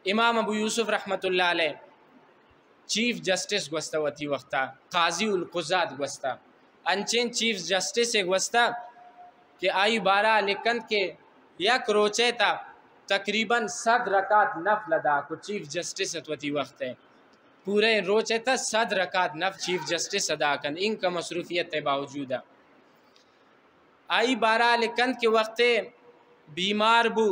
इमाम अबू यूसुफ रहमतुल्लाह अलैह चीफ जस्टिस गोस्ता वती वक्ता काजी उल क़ुज़ात गोस्ता अनचेन चीफ जस्टिस एक गोस्ता कि आई बारा लिखन के यक रोचे था तकरीबन 100 रकात नफल अदा को चीफ जस्टिस वती वक्त है पूरे रोचे था 100 रकात नफ चीफ जस्टिस अदा कन इनका मसरूफियत के बावजूद आई बारा लिखन के वक्त बीमार बू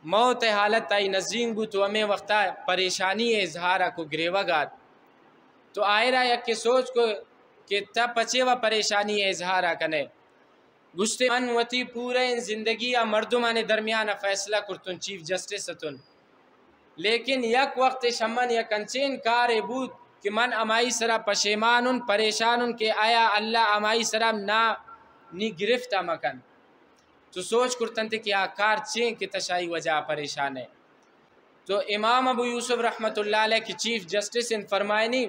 मौत हालत आई नजीम बू तो हमें वक्ता परेशानी इजहार को गिरेवगात तो आयरा यक के सोच को कि तब पचे व परेशानी इजहार कने गुस्ते मन वती पूरे जिंदगी या मर्दुमाने दरमियान फैसला कुर्तुन चीफ जस्टिस तुन लेकिन यक वक्त शमन या कंचेन कार बूत कि मन अमाई सरा पशेमान परेशान के आया अल्लाह अमाई सरा ना नी गिरफ्ता मकन तो सोच कुर्तन थे कि आकार चें कि तशाई वजह परेशान है। तो इमाम अबू यूसुफ रहमतुल्लाह अलैह की चीफ जस्टिस इन फरमायनी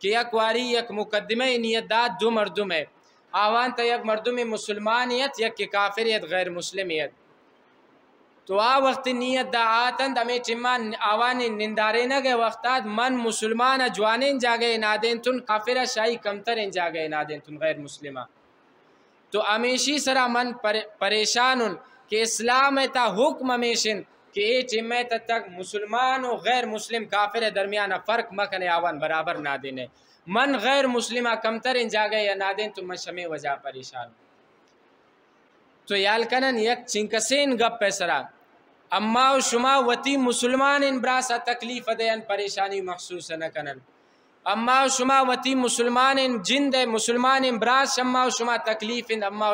कि यक वारी यक मुकदमे नियतदात दो मर्दुम है आवान त यक मर्दुम मुसलमानियत यक के काफिरियत गैर मुस्लिमियत तो आ वक्त नियत दा आतंद हमें चिम्मान आवान निंदारे न गए वक्ताद मन मुसलमान जवाने जागे नादेन तुन काफिरा शाही कमतर जागे नादेन तुन गैर मुस्लिमा तो अमेशी सरा मन परेशान के इस्लाम ता हुक्म हमेशिन कि ए चिम्मे तक मुसलमान और गैर मुस्लिम काफिर दरमियान फ़र्क मकने आवान बराबर ना देने मन गैर मुस्लिमा कमतर इन जागे या ना दें तो मैं शमे वजह परेशान तो याल कनन यक चिंकसेन गप पैसरा अम्मा शुमा वती मुसलमान इन ब्रासा तकलीफ देन परेशानी महसूस न कनन अम्मा शुमा वती मुसलमान इन जिंद मुसलमान इन ब्रास अम्मा शुमा तकलीफ इन अम्मा